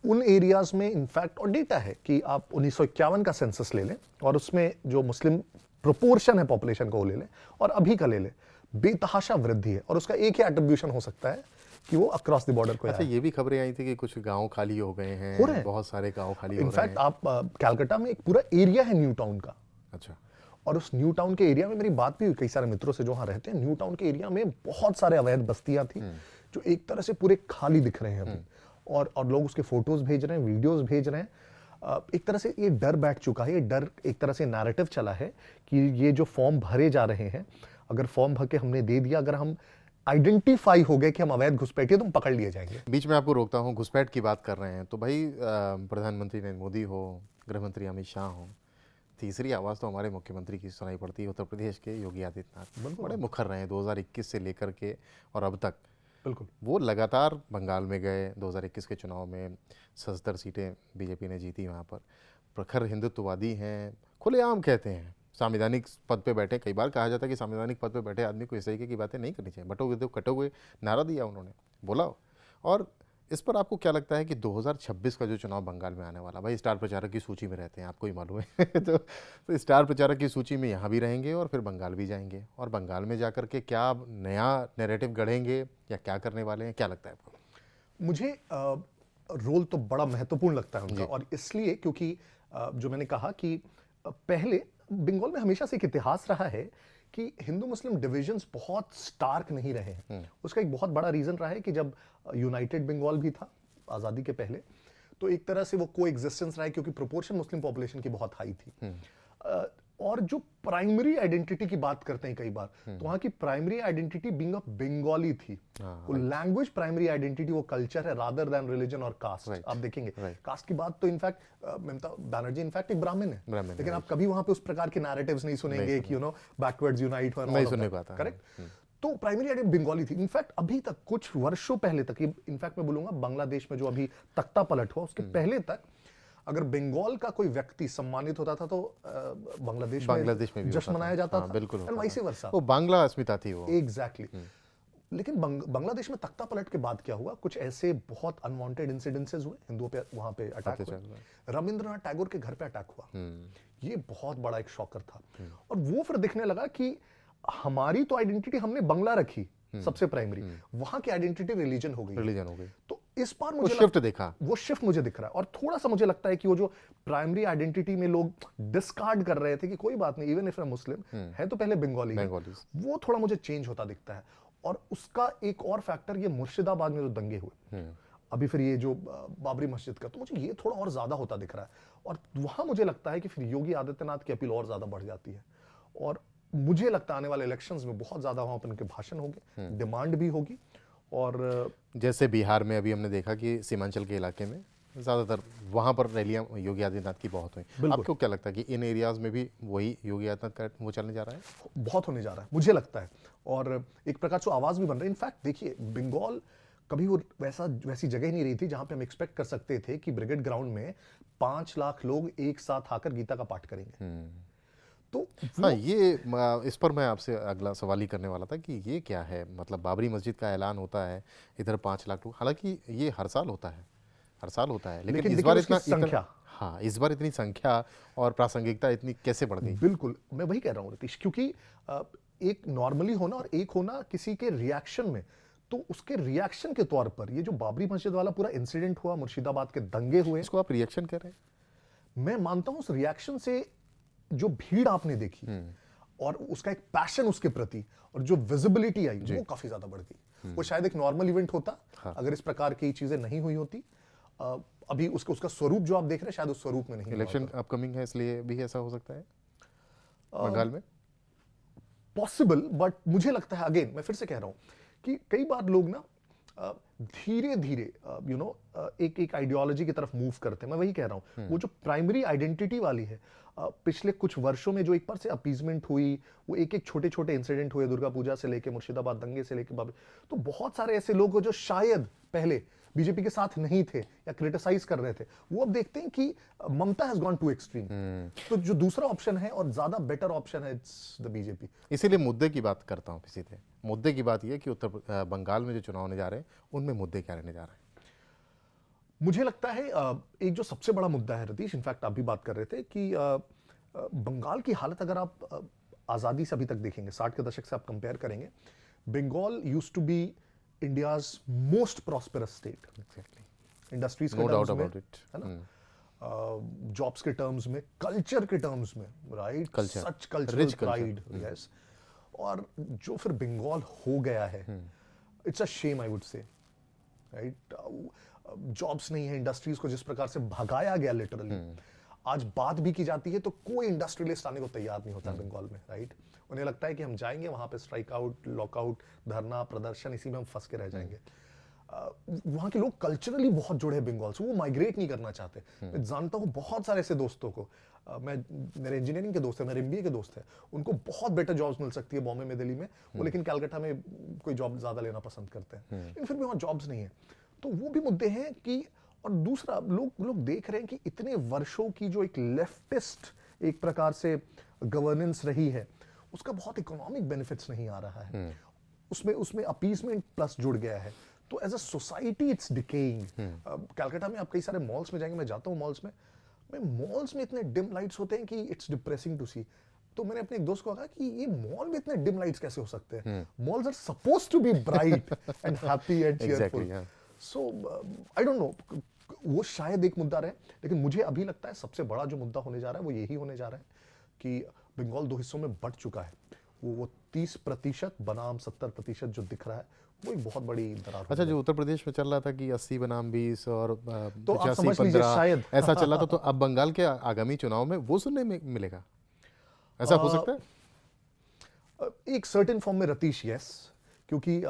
उन एरियाज में। इनफैक्ट और डेटा है कि आप 1951 का सेंसस ले लें और उसमें जो मुस्लिम प्रोपोर्शन है पॉपुलेशन का वो ले लें और अभी का ले लें, बेतहाशा वृद्धि है। और उसका एक ही एट्रीब्यूशन हो सकता है कि वो अक्रॉस द बॉर्डर को अच्छा, ये भी खबरें आई थी कि कुछ गांव खाली हो गए हैं, हो रहे हैं। बहुत सारे गांव खाली हो रहे इनफैक्ट हैं। आप कैलकाटा में एक पूरा एरिया है न्यू टाउन का, अच्छा, और और उस न्यू टाउन के एरिया में मेरी बात भी हुई कई सारे मित्रों से जो वहाँ रहते हैं। न्यू टाउन के एरिया में बहुत सारे अवैध बस्तियां थी जो एक तरह से पूरे खाली दिख रहे हैं अभी, और लोग उसके फोटोज भेज रहे हैं, वीडियोस भेज रहे हैं। एक तरह से ये डर बैठ चुका है, ये डर एक तरह से नैरेटिव चला है कि ये जो फॉर्म भरे जा रहे हैं, अगर फॉर्म भर के हमने दे दिया, अगर हम आइडेंटिफाई हो गए कि हम अवैध घुसपैठिए तो हम पकड़ लिए जाएंगे। बीच में आपको रोकता हूँ, घुसपैठ की बात कर रहे हैं तो भाई प्रधानमंत्री नरेंद्र मोदी हो, गृह मंत्री अमित शाह हो, तीसरी आवाज़ तो हमारे मुख्यमंत्री की सुनाई पड़ती है, उत्तर प्रदेश के योगी आदित्यनाथ। बड़े मुखर रहे हैं 2021 से लेकर के और अब तक। बिल्कुल, वो लगातार बंगाल में गए, 2021 के चुनाव में 77 सीटें बीजेपी ने जीती वहाँ पर। प्रखर हिंदुत्ववादी हैं, खुलेआम कहते हैं, संवैधानिक पद पे बैठे। कई बार कहा जाता है कि संवैधानिक पद पे बैठे आदमी को इस तरीके की बातें नहीं करनी चाहिए। बटोगे तो कटोगे नारा दिया उन्होंने, बोला। और इस पर आपको क्या लगता है कि 2026 का जो चुनाव बंगाल में आने वाला, भाई स्टार प्रचारक की सूची में रहते हैं, आपको ही मालूम है तो स्टार प्रचारक की सूची में यहाँ भी रहेंगे और फिर बंगाल भी जाएंगे, और बंगाल में जाकर के क्या नया नैरेटिव गढ़ेंगे या क्या करने वाले हैं, क्या लगता है आपको? मुझे रोल तो बड़ा महत्वपूर्ण लगता है उनका, और इसलिए क्योंकि जो मैंने कहा कि पहले बंगाल में हमेशा से एक इतिहास रहा है कि हिंदू मुस्लिम डिविजन्स बहुत स्टार्क नहीं रहे हैं। उसका एक बहुत बड़ा रीजन रहा है कि जब यूनाइटेड बंगाल भी था आज़ादी के पहले, तो एक तरह से वो को एग्जिस्टेंस रहा है क्योंकि प्रोपोर्शन मुस्लिम पॉपुलेशन की बहुत हाई थी। और जो प्राइमरी आइडेंटिटी की बात करते हैं कई बार, तो वहाँ की primary identity being a Bengali थी। वो लैंग्वेज प्राइमरी आइडेंटिटी, वो कल्चर है रादर देन रिलीजन और कास्ट। आप देखेंगे कास्ट की बात तो इनफैक्ट ममता बनर्जी इनफैक्ट एक ब्राह्मण है, लेकिन आप कभी वहाँ पे उस प्रकार के नैरेटिव्स नहीं सुनेंगे कि बैकवर्ड्स यूनाइट नहीं सुनने को आता। करेक्ट। तो प्राइमरी आइडेंटिटी बंगाली थी। इनफैक्ट अभी तक कुछ वर्षों पहले तक, इनफैक्ट मैं बोलूंगा बांग्लादेश में जो अभी तख्ता पलट हुआ उसके पहले तक, अगर बंगाल का कोई व्यक्ति सम्मानित होता था तो बांग्लादेश में भी जश्न मनाया जाता था, बिल्कुल, एंड वाइस वर्सा। वो बांग्ला अस्मिता थी वो। एग्जैक्टली। लेकिन बांग्लादेश में तख्ता पलट के बाद क्या हुआ, कुछ ऐसे बहुत अनवांटेड इंसिडेंसेस हुए, हिंदुओं पे वहां पे अटैक हुआ, रविंद्रनाथ टैगोर के घर पे अटैक हुआ। ये बहुत बड़ा एक शॉकर था, और वो फिर दिखने लगा कि हमारी तो आइडेंटिटी हमने बंगला रखी सबसे प्राइमरी, वहां की आइडेंटिटी रिलीजन हो गई। तो इस बार मुझे शिफ्ट देखा, वो शिफ्ट मुझे दिख रहा है। और थोड़ा सा मुझे लगता है कि वो जो प्राइमरी आइडेंटिटी में लोग डिस्कार्ड कर रहे थे कि कोई बात नहीं, इवन इफ मुस्लिम है तो पहले बंगाली, वो थोड़ा मुझे चेंज होता दिखता है। और उसका एक और फैक्टर, ये मुर्शिदाबाद में जो दंगे हुए अभी, फिर ये जो बाबरी मस्जिद का, तो मुझे ये थोड़ा और ज्यादा होता दिख रहा है। और वहां मुझे लगता है कि फिर योगी आदित्यनाथ की अपील और ज्यादा बढ़ जाती है, और मुझे लगता है आने वाले इलेक्शंस में बहुत ज्यादा वहां पर उनके भाषण होंगे, डिमांड भी होगी। और जैसे बिहार में अभी हमने देखा कि सीमांचल के इलाके में ज़्यादातर वहाँ पर रैलियाँ योगी आदित्यनाथ की बहुत हुई। आपको क्या लगता है कि इन एरियाज़ में भी वही योगी आदित्यनाथ का वो चलने जा रहा है? बहुत होने जा रहा है मुझे लगता है, और एक प्रकार से आवाज़ भी बन रही है। इनफैक्ट देखिए, बंगाल कभी वो वैसी जगह नहीं रही थी जहाँ पे हम एक्सपेक्ट कर सकते थे कि ब्रिगेड ग्राउंड में 5 लाख लोग एक साथ आकर गीता का पाठ करेंगे। तो हाँ, ये इस पर मैं आपसे अगला सवाल ही करने वाला था कि ये क्या है, मतलब बाबरी मस्जिद का ऐलान होता है, इधर 5 लाख लोग, हालांकि ये हर साल होता है, लेकिन इस बार इतना संख्या, हाँ, इस बार इतनी संख्या और प्रासंगिकता इतनी कैसे बढ़ गई? बिल्कुल, मैं वही कह रहा हूँ रितीश, क्योंकि एक नॉर्मली होना और एक होना किसी के रिएक्शन में, तो उसके रिएक्शन के तौर पर ये जो बाबरी मस्जिद वाला पूरा इंसिडेंट हुआ, मुर्शिदाबाद के दंगे हुए, इसको आप रिएक्शन कह रहे हैं? मैं मानता हूँ उस रिएक्शन से जो भीड़ आपने देखी और उसका एक पैशन उसके प्रति और जो विजिबिलिटी आई, वो काफी ज्यादा बढ़ गई। वो शायद एक नॉर्मल इवेंट होता, अगर इस प्रकार की चीजें नहीं हुई होती। अभी उसका स्वरूप जो आप देख रहे हैं, शायद उस स्वरूप में नहीं। इलेक्शन अपकमिंग है, इसलिए भी ऐसा हो सकता है बंगाल में, पॉसिबल। बट मुझे लगता है, अगेन मैं फिर से कह रहा हूं कि कई बार लोग ना धीरे धीरे एक एक आइडियोलॉजी की तरफ मूव करते हैं। मैं वही कह रहा हूँ, वो जो प्राइमरी आइडेंटिटी वाली है, पिछले कुछ वर्षों में जो एक बार से अपीजमेंट हुई, वो एक एक छोटे छोटे इंसिडेंट हुए, दुर्गा पूजा से लेके मुर्शिदाबाद दंगे से लेके बाबे, तो बहुत सारे ऐसे लोग हो जो शायद पहले बीजेपी के साथ नहीं थे या क्रिटिसाइज कर रहे थे, वो अब देखते हैं कि ममता हैज गॉन टू एक्सट्रीम। तो जो दूसरा ऑप्शन है और ज्यादा बेटर ऑप्शन है, इट्स द बीजेपी। इसीलिए मुद्दे की बात करता हूँ सीधे। मुद्दे की बात यह है कि बंगाल में जो चुनाव होने जा रहे हैं उनमें मुद्दे क्या रहने जा रहे हैं? मुझे लगता है एक जो सबसे बड़ा मुद्दा है रतीश, इनफैक्ट आप भी बात कर रहे थे कि बंगाल की हालत अगर आप आज़ादी से अभी तक देखेंगे, 60 के दशक से आप कंपेयर करेंगे, Bengal used to be India's most prosperous state. Industries के टर्म्स में, है ना, जॉब्स के टर्म्स में, कल्चर के टर्म्स में, राइट, सच कल्चरल प्राइड, यस। और जो फिर बंगाल हो गया है, it's a shame I would say, right. Jobs नहीं है, इंडस्ट्रीज को जिस प्रकार से भगाया गया लिटरली, आज बात भी की जाती है तो कोई इंडस्ट्रियलिस्ट आने को तैयार नहीं होता बंगाल में, राइट। उन्हें लगता है कि हम जाएंगे वहां पे स्ट्राइक आउट, लॉकआउट, धरना प्रदर्शन, इसी में हम फंस के रह जाएंगे। वहाँ के लोग कल्चरली बहुत जुड़े हैं बंगाल से, वो माइग्रेट नहीं करना चाहते। मैं जानता हूँ बहुत सारे ऐसे दोस्तों को, मेरे इंजीनियरिंग के दोस्त हैं, मेरे MBA के दोस्त हैं, उनको बहुत बेटर जॉब्स मिल सकती है बॉम्बे में, दिल्ली में, वो लेकिन कलकत्ता में कोई जॉब ज्यादा लेना पसंद करते हैं, लेकिन फिर भी वहाँ जॉब्स नहीं है। तो वो भी मुद्दे हैं कि, और दूसरा लोग देख रहे हैं कि इतने वर्षों की जो एक लेफ्टिस्ट एक प्रकार से गवर्नेंस रही है, उसका बहुत इकोनॉमिक बेनिफिट्स नहीं आ रहा है, उसमें अपीसमेंट प्लस जुड़ गया है। तो as a society it's decaying. Calcutta में आप कई सारे मॉल्स में जाएंगे, मैं जाता हूँ मॉल्स में इतने डिम लाइट्स होते हैं कि इट्स डिप्रेसिंग टू सी। तो मैंने अपने एक दोस्त को कहा कि ये मॉल में इतने डिम लाइट्स कैसे हो सकते हैं? Malls are supposed to be bright and happy and cheerful. So I don't know, वो शायद एक मुद्दा रहे, लेकिन मुझे अभी लगता है सबसे बड़ा जो मुद्दा होने जा रहा है वो यही होने जा रहा है कि बंगाल दो हिस्सों में बंट चुका है। वो 30% बनाम 70% जो दिख रहा है, वो एक बहुत बड़ी दरार। अच्छा, जो उत्तर प्रदेश में चल रहा था कि 80 बनाम 20 और तो आप समझ लीजिए शायद ऐसा चल रहा था, तो अब बंगाल के आगामी चुनाव में वो सुनने में मिलेगा, ऐसा हो सकता है? एक सर्टेन फॉर्म में रतीश, यस, क्योंकि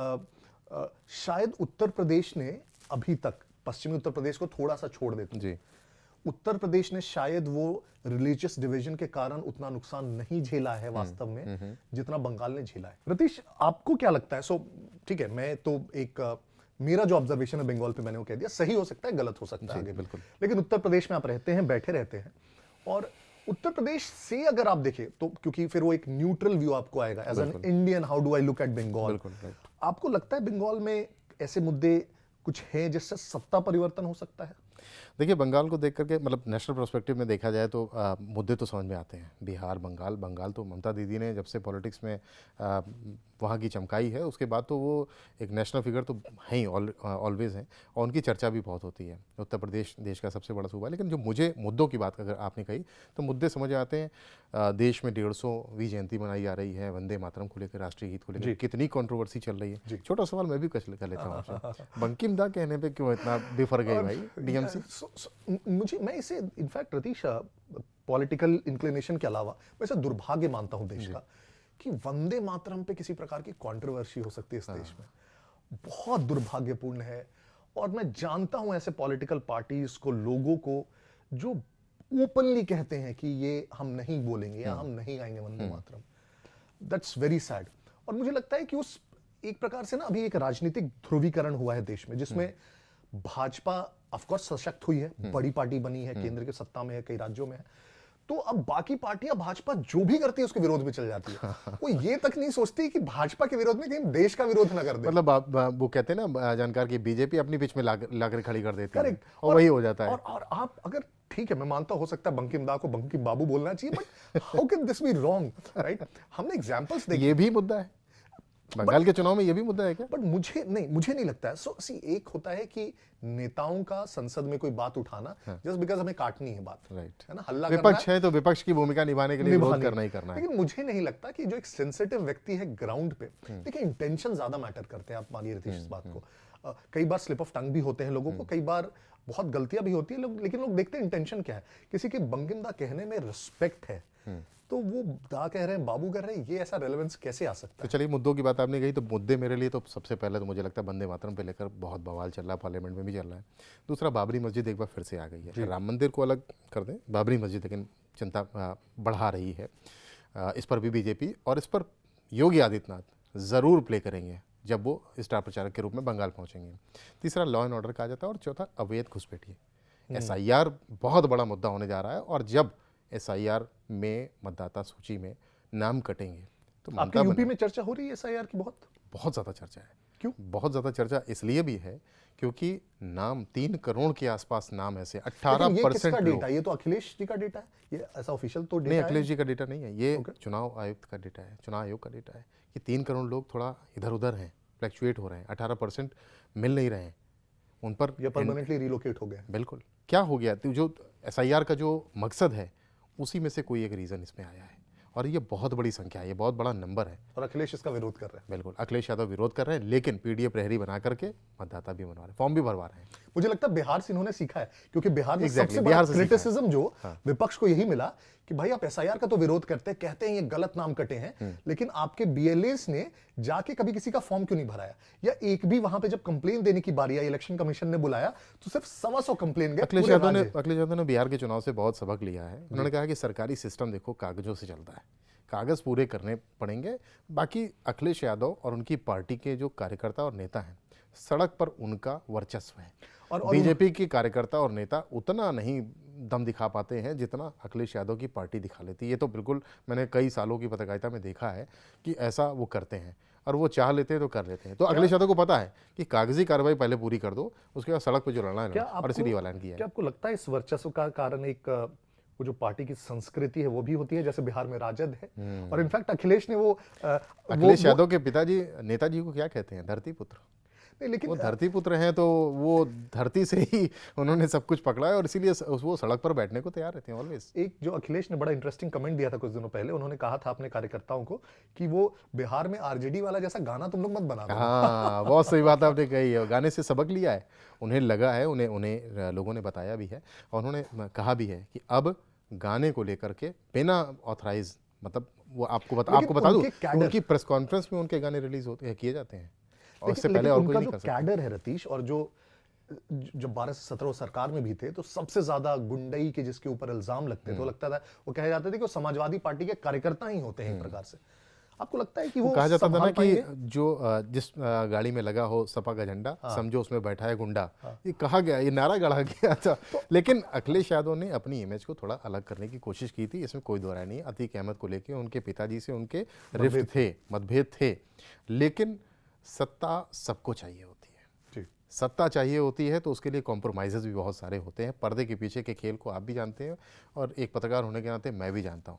शायद उत्तर प्रदेश ने अभी तक पश्चिमी उत्तर प्रदेश को थोड़ा सा छोड़ देते जी। उत्तर प्रदेश ने शायद वो रिलीजियस डिवीजन के कारण उतना नुकसान नहीं झेला है वास्तव में जितना बंगाल ने झेला है। रतीश, आपको क्या लगता है? सो ठीक है, मैं तो मेरा जो ऑब्जर्वेशन है बंगाल पे, मैंने वो कह दिया, सही हो सकता है, गलत हो सकता है आगे, बिल्कुल। लेकिन उत्तर प्रदेश में आप रहते हैं, बैठे रहते हैं, और उत्तर प्रदेश से अगर आप देखें तो, क्योंकि फिर वो एक न्यूट्रल व्यू आपको आएगा as an Indian, how do I look at Bengal. आपको लगता है बंगाल में ऐसे मुद्दे कुछ हैं जिससे सत्ता परिवर्तन हो सकता है? देखिए, बंगाल को देख करके, मतलब नेशनल पर्सपेक्टिव में देखा जाए तो मुद्दे तो समझ में आते हैं। बिहार, बंगाल तो ममता दीदी ने जब से पॉलिटिक्स में वहाँ की चमकाई है, उसके बाद तो वो एक नेशनल फिगर तो है ही, ऑलवेज हैं, और उनकी चर्चा भी बहुत होती है। उत्तर प्रदेश देश का सबसे बड़ा सूबा है। लेकिन जो मुझे मुद्दों की बात अगर आपने कही, तो मुद्दे समझ आते हैं। देश में 150वीं जयंती मनाई जा रही है, वंदे मातरम को लेकर, राष्ट्रीय गीत को लेकर कितनी कंट्रोवर्सी चल रही है। छोटा सवाल मैं भी कर लेता हूँ आपसे, बंकिम दा कहने पे क्यों इतना बिफर गए भाई DMC? मैं इसे इनफैक्ट रतीश, पॉलिटिकल इंक्लिनेशन के अलावा मैं इसे दुर्भाग्य मानता हूं देश का, कि वंदे मातरम पे किसी प्रकार की कंट्रोवर्सी हो सकती है इस देश में। बहुत दुर्भाग्यपूर्ण है। और मैं जानता हूं ऐसे पॉलिटिकल पार्टीज को, लोगों को, जो ओपनली कहते हैं कि ये हम नहीं बोलेंगे या हम नहीं गाएंगे Vande Mataram. That's very sad. और मुझे लगता है कि उस एक प्रकार से ना अभी एक राजनीतिक ध्रुवीकरण हुआ है देश में, जिसमें भाजपा ऑफ कोर्स सशक्त हुई है, बड़ी पार्टी बनी है, केंद्र के सत्ता में है, कई राज्यों में है, तो अब बाकी पार्टियां भाजपा जो भी करती है उसके विरोध में चल जाती है। वो ये तक नहीं सोचती कि भाजपा के विरोध में कहीं देश का विरोध ना कर दे। मतलब वो कहते हैं ना जानकार की, बीजेपी अपनी पिच में लाकर खड़ी कर देती है, और वही हो जाता है। और आप अगर, ठीक है, मैं मानता हो सकता है बंकिम दा को बंकिम बाबू बोलना चाहिए, but how can this be wrong, right? हमने एग्जांपल्स देखे। ये भी मुद्दा है बंगाल के चुनाव में, ये भी मुद्दा है क्या? बट मुझे नहीं लगता है। सो सी, एक होता है कि नेताओं का संसद में कोई बात उठाना जस्ट बिकॉज हमें काटनी है बात, राइट, है ना, हल्ला विपक्ष है तो विपक्ष की भूमिका निभाने के लिए विरोध करना ही करना है। लेकिन मुझे नहीं लगता कि जो एक सेंसिटिव व्यक्ति है ग्राउंड पे, देखिए इंटेंशन ज्यादा मैटर करते हैं। आप मानिए रतीश इस बात को, कई बार स्लिप ऑफ टंग भी होते हैं लोगों को, कई बार बहुत गलतियां भी होती है, लेकिन लोग देखते हैं इंटेंशन क्या है। किसी के बंकिम दा कहने में रिस्पेक्ट है, तो वो दा कह रहे हैं, बाबू कह रहे हैं, ये ऐसा रेलेवेंस कैसे आ सकता तो है? चलिए, मुद्दों की बात आपने कही, तो मुद्दे मेरे लिए तो सबसे पहले तो मुझे लगता है वंदे मातरम पे लेकर बहुत बवाल चल रहा है, पार्लियामेंट में भी चल रहा है। दूसरा, बाबरी मस्जिद एक बार फिर से आ गई है। राम मंदिर को अलग कर दें, बाबरी मस्जिद लेकिन चिंता बढ़ा रही है। इस पर भी बीजेपी और इस पर योगी आदित्यनाथ ज़रूर प्ले करेंगे जब वो स्टार प्रचारक के रूप में बंगाल पहुंचेंगे। तीसरा, लॉ एंड ऑर्डर कहा जाता है, और चौथा, अवैध घुसपैठी। एसआईआर बहुत बड़ा मुद्दा होने जा रहा है, और जब एसआईआर में मतदाता सूची में नाम कटेंगे तो आपके यूपी में चर्चा हो रही है एसआईआर की? बहुत ज़्यादा चर्चा है। क्यों? बहुत ज़्यादा चर्चा इसलिए भी है क्योंकि नाम 3 करोड़ के आसपास नाम ऐसे लेकिन 18% ये किसका लोग। डेटा? ये तो अखिलेश जी का डेटा है, ये ऐसा ऑफिशियल तो डेटा नहीं, है। अखिलेश जी का डेटा नहीं है, ये चुनाव आयुक्त का डेटा है, चुनाव आयोग का डेटा है कि 3 करोड़ लोग थोड़ा इधर उधर हैं, फ्लैक्चुएट हो रहे हैं, 18% मिल नहीं रहे हैं उन पर। ये परमानेंटली रिलोकेट हो गए। बिल्कुल। क्या हो गया? तो जो एसआईआर का जो मकसद है उसी में से कोई एक रीज़न इसमें आया है, और ये बहुत बड़ी संख्या है, ये बहुत बड़ा नंबर है। और अखिलेश इसका विरोध कर रहे हैं। बिल्कुल, अखिलेश यादव विरोध कर रहे हैं, लेकिन पीडीएफ प्रहरी बना करके मतदाता भी बनवा रहे हैं, फॉर्म भी भरवा रहे हैं। मुझे लगता है बिहार से इन्होंने सीखा है, क्योंकि बिहार में Exactly, सबसे बिहार बड़ा से सीखा है। क्रिटिसिज्म जो विपक्ष को यही मिला कि भाई आप एसआईआर का तो विरोध करते हैं, कहते हैं ये गलत नाम कटे हैं, लेकिन आपके बीएलएस ने जाके कभी किसी का फॉर्म क्यों नहीं भराया? या एक भी वहां पे जब कंप्लेन देने की बारी आई, इलेक्शन कमीशन ने बुलाया तो सिर्फ 125 कंप्लेन गए। अखिलेश यादव ने बिहार के चुनाव से बहुत सबक लिया है। उन्होंने कहा कि सरकारी सिस्टम देखो कागजों से चलता है, कागज पूरे करने पड़ेंगे। बाकी अखिलेश यादव और उनकी पार्टी के जो कार्यकर्ता और नेता हैं, सड़क पर उनका वर्चस्व है, और बीजेपी के कार्यकर्ता और नेता उतना नहीं दम दिखा पाते हैं जितना अखिलेश यादव की पार्टी दिखा लेती है। ये तो बिल्कुल मैंने कई सालों की पत्रकारिता में देखा है कि ऐसा वो करते हैं, और वो चाह लेते हैं तो कर लेते हैं। तो अखिलेश यादव को पता है कि कागजी कार्रवाई पहले पूरी कर दो, उसके बाद सड़क पर जो लड़ना है, और इसीलिए वाला किया है। क्या आपको लगता है इस वर्चस्व का कारण एक वो जो पार्टी की संस्कृति है वो भी होती है? जैसे बिहार में राजद है, और इनफैक्ट अखिलेश ने अखिलेश यादव के पिताजी नेताजी को क्या कहते हैं? धरती पुत्र। नहीं, लेकिन वो धरती पुत्र हैं, तो वो धरती से ही उन्होंने सब कुछ पकड़ा है, और इसीलिए वो सड़क पर बैठने को तैयार रहते हैं ऑलवेज। एक जो अखिलेश ने बड़ा इंटरेस्टिंग कमेंट दिया था कुछ दिनों पहले, उन्होंने कहा था अपने कार्यकर्ताओं को कि वो बिहार में आरजेडी वाला जैसा गाना तुम लोग मत बना दो। हाँ, बहुत सही बात आपने कही है। गाने से सबक लिया है, उन्हें लगा है, उन्हें लोगों ने बताया भी है, और उन्होंने कहा भी है कि अब गाने को लेकर के बिना ऑथराइज, मतलब वो आपको बता दूं, उनकी प्रेस कॉन्फ्रेंस में उनके गाने रिलीज होते हैं, किए जाते हैं, और इससे पहले और कोई नहीं कर सकता। कैडर है रतीश, और जो 12 से 17 सरकार में भी थे, तो सबसे ज्यादा गुंडई के जिसके ऊपर इल्जाम लगते तो लगता था, वो कहे जाते थे कि वो समाजवादी पार्टी के कार्यकर्ता ही होते हैं एक प्रकार से। आपको लगता है कि वो कहा जाता था ना कि पाएंगे? जिस गाड़ी में लगा हो सपा का झंडा, समझो उसमें बैठा है गुंडा, ये कहा गया, ये नारा गढ़ा गया था। लेकिन अखिलेश यादव ने अपनी इमेज को थोड़ा अलग करने की कोशिश की थी, इसमें कोई दो राय नहीं। अतीक अहमद को लेके उनके पिताजी से उनके रिफ्ट थे, मतभेद थे, लेकिन सत्ता सबको चाहिए होती है। सत्ता चाहिए होती है तो उसके लिए कॉम्प्रोमाइज़ेस भी बहुत सारे होते हैं। पर्दे के पीछे के खेल को आप भी जानते हैं, और एक पत्रकार होने के नाते मैं भी जानता हूँ।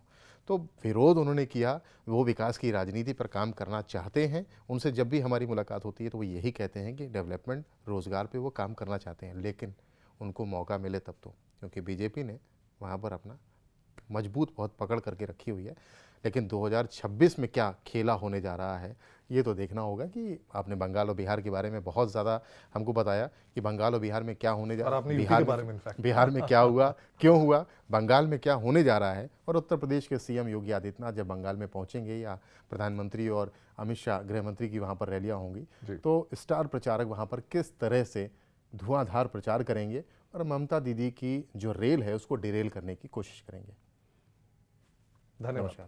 तो विरोध उन्होंने किया, वो विकास की राजनीति पर काम करना चाहते हैं। उनसे जब भी हमारी मुलाकात होती है तो वो यही कहते हैं कि डेवलपमेंट, रोज़गार पे वो काम करना चाहते हैं, लेकिन उनको मौका मिले तब तो, क्योंकि बीजेपी ने वहाँ पर अपना मजबूत बहुत पकड़ करके रखी हुई है। लेकिन 2026 में क्या खेला होने जा रहा है ये तो देखना होगा। कि आपने बंगाल और बिहार के बारे में बहुत ज़्यादा हमको बताया कि बंगाल और बिहार में क्या होने जा रहा है, बिहार में क्या हुआ, क्यों हुआ, बंगाल में क्या होने जा रहा है, और उत्तर प्रदेश के सीएम योगी आदित्यनाथ जब बंगाल में पहुंचेंगे, या प्रधानमंत्री और अमित शाह गृह मंत्री की वहाँ पर रैलियाँ होंगी, तो स्टार प्रचारक वहाँ पर किस तरह से धुआंधार प्रचार करेंगे, और ममता दीदी की जो रेल है उसको डिरेल करने की कोशिश करेंगे। धन्यवाद।